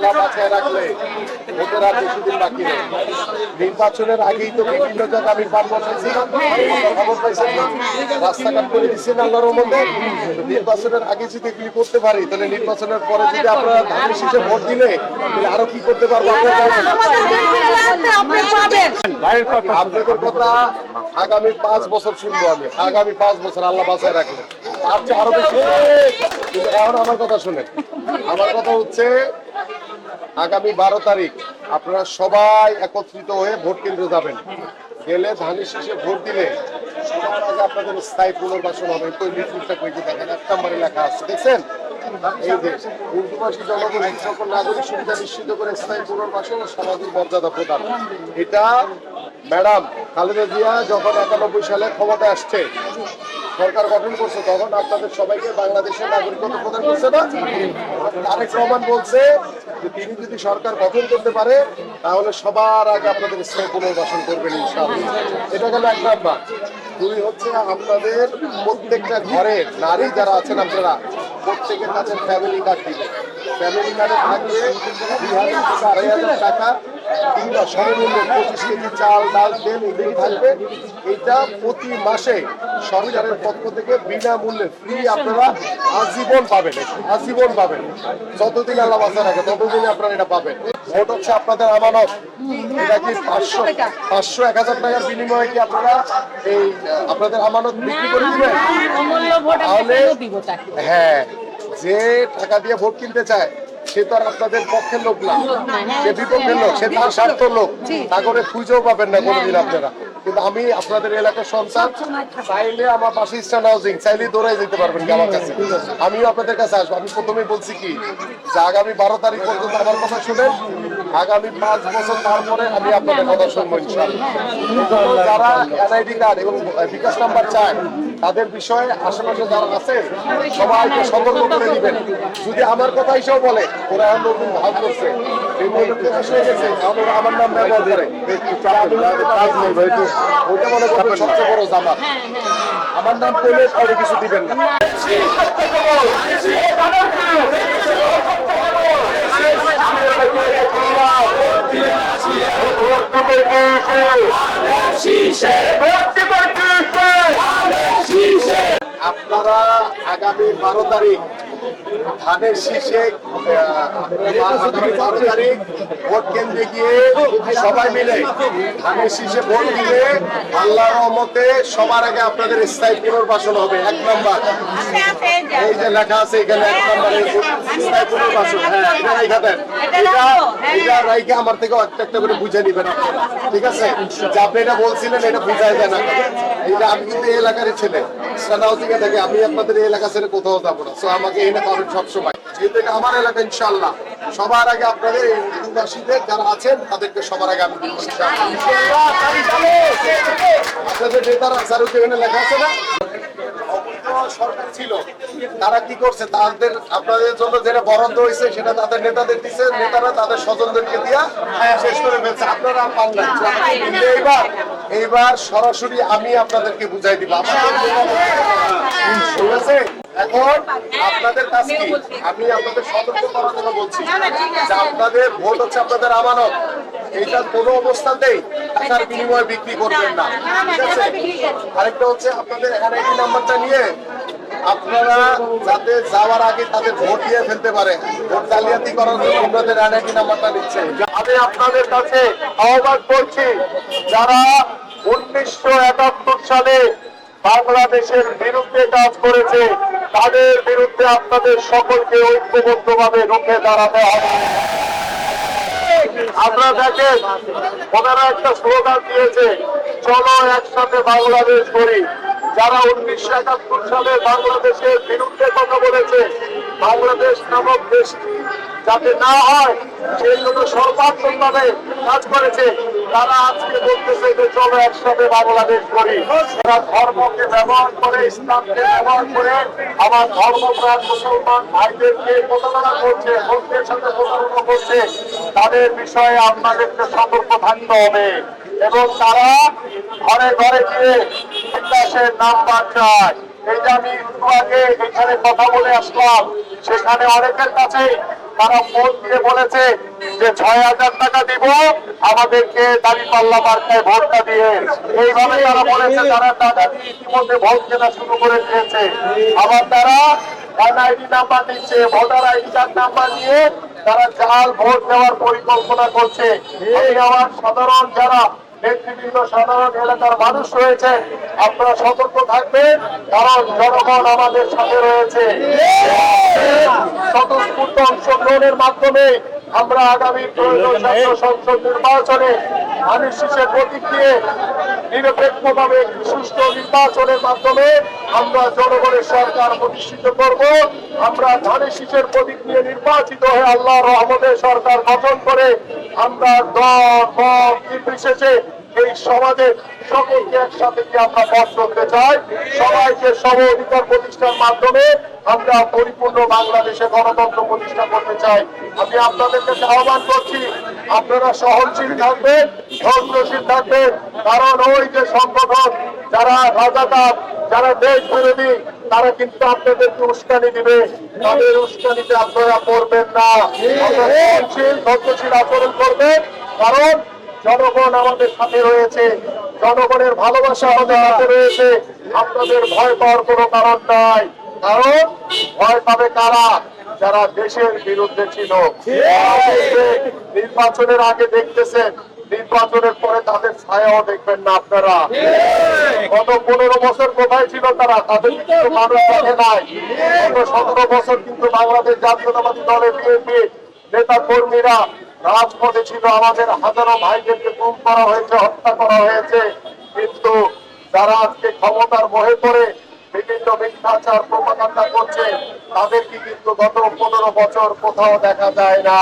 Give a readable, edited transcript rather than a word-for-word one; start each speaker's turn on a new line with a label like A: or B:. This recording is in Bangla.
A: আল্লাহ বাঁচায় রাখলে ভোটের আর বেশি দিন বাকি নেই। নির্বাচনের আগেই তো বিভিন্ন জায়গায় আমি পার বসাইছি, খবর পাইছেন না? রাস্তাঘাট করে দিচ্ছেন আল্লাহর রহমতে। নির্বাচনের আগে যদি এগুলি করতে পারি, তাহলে নির্বাচনের পরে যদি আপনারা ধানের শীষে ভোট দিলে তাহলে আরো কি করতে পারবো আপনাদের কথা। আগামী 5 বছর শুনবো আমি, আগামী 5 বছর আল্লাহ বাঁচায় রাখলে তার চেয়ে আরো বেশি। কিন্তু এখন আমার কথা শুনেন, আমার কথা হচ্ছে আগামী 12 তারিখ আপনারা সবাই একত্রিত হয়ে ভোট কেন্দ্রে যাবেন। গেলে ধানের শীষে ভোট দিলে সবার আগে আপনাদের স্থায়ী পুনর্বাসন হবে। তো লিফলেটটা কই দেখেন, 1 নম্বরে লেখা আছে, দেখছেন? এই যে উর্দুভাষী জনগণ সকল নাগরিক সুবিধা নিশ্চিত করে স্থায়ী পুনর্বাসন ও সামাজিক মর্যাদা প্রদান। এটা ম্যাডাম খালেদা জিয়া যখন 91 সালে ক্ষমতায় আসছে, সরকার গঠন করছে, তখন আপনাদের সবাইকে বাংলাদেশের নাগরিকত্ব প্রদান করছে না? তারেক রহমান বলছে যে তিনি যদি সরকার গঠন করতে পারে তাহলে সবার আগে আপনাদের স্থায়ী পুনর্বাসন করবেন ইনশাআল্লাহ। এটা গেল 1 নাম্বার। 2 হচ্ছে আপনাদের প্রত্যেকটা ঘরে নারী যারা আছেন আপনারা প্রত্যেকের কাছে ফ্যামিলি কার্ড দিবেন। ফ্যামিলি কার্ডে থাকলে 2000 থেকে 2500 টাকা কিংবা সর্বনিম্ন 25 কেজি চাল, ডাল, তেল এগুলি থাকবে। এটা প্রতি মাসে সরকারের পক্ষ থেকে বিনামূল্যে ফ্রি আপনারা আজীবন পাবেন, আজীবন পাবেন। যতদিন আল্লাহ বাঁচায় রাখে ততদিন আপনারা এটা পাবেন। ভোট হচ্ছে আপনাদের আমানত। এটা কি 500-1000 টাকার বিনিময়ে কি আপনারা এই আপনাদের আমানত বিক্রি করে দিবেন? তাহলে হ্যাঁ, যে টাকা দিয়ে ভোট কিনতে চায় সে তো আর আপনাদের পক্ষের লোক না, সে বিপক্ষের লোক, সে তার স্বার্থ লোক। তা করে খুঁজেও পাবেন না কোনোদিন আপনারা। কিন্তু আমি আপনাদের এলাকার সন্তান, চাইলে আমার পাশে ইস্টার্ন হাউজিং, চাইলে দৌড়াই যেতে পারবেন আমার কাছে, আমিও আপনাদের কাছে আসবো। আমি প্রথমেই বলছি কি যে আগামী 12 তারিখ পর্যন্ত আমার কথা শুনেন, আগামী 5 বছর তারপরে আমি আপনাদের কথা শুনবো ইনশাআল্লাহ। যারা এনআইডি কার্ড এবং বিকাশ নাম্বার চায় তাদের বিষয়ে আশেপাশে যারা আছে সবাইকে সতর্ক করে দিবেন। যদি আমার কথা হিসেবে বলে ওরা এখন নতুন ভাব করছে, এই নতুন প্রকাশ হয়ে গেছে, এখন ওরা আমার নাম ব্যবহার করে, ওইটা মনে করবেন সবচেয়ে বড় জামাত। আমার নাম করলে কাউকে কিছু দিবেন না। আপনারা আগামী 12 তারিখ ধানের শীষে 12 তারিখ ভোট কেন্দ্রে গিয়ে সবাই মিলে ধানের শীষে ভোট দিলে আল্লাহর রহমতে সবার আগে আপনাদের স্থায়ী পুনর্বাসন হবে। 1 নম্বর এই যে লেখা আছে এখানে 1 নম্বরে স্থায়ী পুনর্বাসন। হ্যাঁ, এটা রাইকে আমার থেকে একটা করে বুঝে নিবেন আপনারা, ঠিক আছে? যে আপনি এটা বলছিলেন এটা বুঝাই দেয় না। এটা আমি কিন্তু এই এলাকারই ছেলে, সানাও থেকে থাকে, আমি আপনাদের এই এলাকা ছেড়ে কোথাও যাবো না। তো আমাকে এনে পাবেন সবসময়, যেহেতু এটা আমার এলাকা। ইনশাআল্লাহ সবার আগে আপনাদের এই উর্দুভাষীদের যারা আছেন তাদেরকে সবার আগে আমি দিব ইনশাআল্লাহ। আপনাদের নেতারা সারুকে এখানে লেখা আছে না? সরকার ছিল, তারা কি করছে? তাদের আপনাদের জন্য যেটা বরাদ্দ হয়েছে সেটা তাদের নেতাদের দিচ্ছে, নেতারা তাদের স্বজনদেরকে দিয়া শেষ করে ফেলছে। আপনারা পান না। এইবার সরাসরি আমি আপনাদেরকে বুঝাই দিব। ঠিক আছে? এখন আপনাদের কাজ কি? আমি আপনাদের সতর্ক করার জন্য বলছি যে আপনাদের ভোট হচ্ছে আপনাদের আমানত। এইটা কোনো অবস্থাতেই টাকার বিনিময়ে বিক্রি করবেন না, ঠিক আছে? আরেকটা হচ্ছে আপনাদের এনআইডি নাম্বারটা নিয়ে আপনারা যাতে যাওয়ার আগে তাদের ভোট দিয়ে ফেলতে পারে, ভোট জালিয়াতি করার জন্য আপনাদের এনআইডি নাম্বারটা নিচ্ছে। আমি আপনাদের কাছে আহ্বান করছি, যারা 1971 সালে বাংলাদেশের বিরুদ্ধে কাজ করেছে তাদের বিরুদ্ধে আপনাদের সকলকে ঐক্যবদ্ধভাবে রুখে দাঁড়াতে হবে। আপনারা দেখেন ওনারা একটা স্লোগান দিয়েছে, চলো একসাথে বাংলাদেশ করি। যারা 1971 সালে বাংলাদেশের বিরুদ্ধে কথা বলেছে, বাংলাদেশ নামক দেশটি যাতে না হয় সেই জন্য সর্বাত্মক ভাবে কাজ করেছে, তারা আজকে বলতেছে যে চলো একসাথে বাংলাদেশ করি। তারা ধর্মকে ব্যবহার করে, ইসলামকে ব্যবহার করে আমার ধর্মপ্রাণ মুসলমান ভাইদেরকে প্রতারণা করছে, ভোটের সাথে প্রতারণা করছে। তাদের বিষয়ে আপনাদেরকে সতর্ক থাকতে হবে এবং তারা ঘরে ঘরে গিয়ে বিকাশের নাম্বার চায়। এই যে আমি একটু আগে এখানে কথা বলে আসলাম, সেখানে অনেকের কাছে তারা ফোন দিয়ে বলেছে যে 6,000 টাকা দিব আমাদেরকে দাঁড়িপাল্লা মার্কায় ভোটটা দিয়ে। এইভাবে তারা বলেছে তারা টাকা দিয়ে ইতিমধ্যে ভোট কেনা শুরু করে দিয়েছে। আবার তারা এনআইডি নাম্বার দিচ্ছে, ভোটার আইডি কার্ড নাম্বার নিয়ে তারা জাল ভোট দেওয়ার পরিকল্পনা করছে। আমি আমার সাধারণ যারা নেতৃবৃন্দ, সাধারণ এলাকার মানুষ রয়েছে, আপনারা সতর্ক থাকবেন, কারণ জনগণ আমাদের সাথে রয়েছে। স্বতঃস্ফূর্ত অংশগ্রহণের মাধ্যমে আমরা আগামী ত্রয়োদশ জাতীয় সংসদ নির্বাচনে ধানের শীষের প্রতীক নিয়ে নিরপেক্ষভাবে সুষ্ঠু নির্বাচনের মাধ্যমে আমরা জনগণের সরকার প্রতিষ্ঠিত করব। আমরা ধানের শীষের প্রতীক নিয়ে নির্বাচিত হয়ে আল্লাহর রহমতে সরকার গঠন করে আমরা দল মত নির্বিশেষে এই সমাজের সকলকে একসাথে নিয়ে আমরা পথ চলতে চাই। সবাইকে সম অধিকার প্রতিষ্ঠার মাধ্যমে আমরা পরিপূর্ণ বাংলাদেশে গণতন্ত্র প্রতিষ্ঠা করতে চাই। আমি আপনাদের কাছে আহ্বান করছি, আপনারা সহনশীল থাকবেন, ধৈর্যশীল থাকবেন, কারণ ওই যে সংগঠন যারা রাজাকার, যারা দেশ বিরোধী, তারা কিন্তু আপনাদেরকে উস্কানি দিবে। তাদের উস্কানিতে আপনারা পড়বেন না। আপনারা সহনশীল ধৈর্যশীল আচরণ করবেন, কারণ জনগণ আমাদের সাথে রয়েছে, জনগণের ভালোবাসা আমাদের সাথে রয়েছে। আপনাদের ভয় পাওয়ার কোনো কারণ নাই, কারণ ভয় পাবে কারা? যারা দেশের বিরুদ্ধে ছিল। নির্বাচনের আগে দেখতেছেন, নির্বাচনের পরে তাদের ছায়াও দেখবেন না আপনারা। গত 15 বছর কোথায় ছিল তারা? তাদের কিন্তু মানুষ দেখে নাই। গত 17 বছর কিন্তু বাংলাদেশ জাতীয়তাবাদী দলের বিএনপি নেতা কর্মীরা রাজপথে ছিল। আমাদের হাজারো ভাইদেরকে গুম করা হয়েছে, হত্যা করা হয়েছে। কিন্তু যারা আজকে ক্ষমতার বহে পড়ে বিভিন্ন মিথ্যাচার প্রপাগান্ডা করছে, তাদেরকে কিন্তু গত 15 বছর কোথাও দেখা যায় না।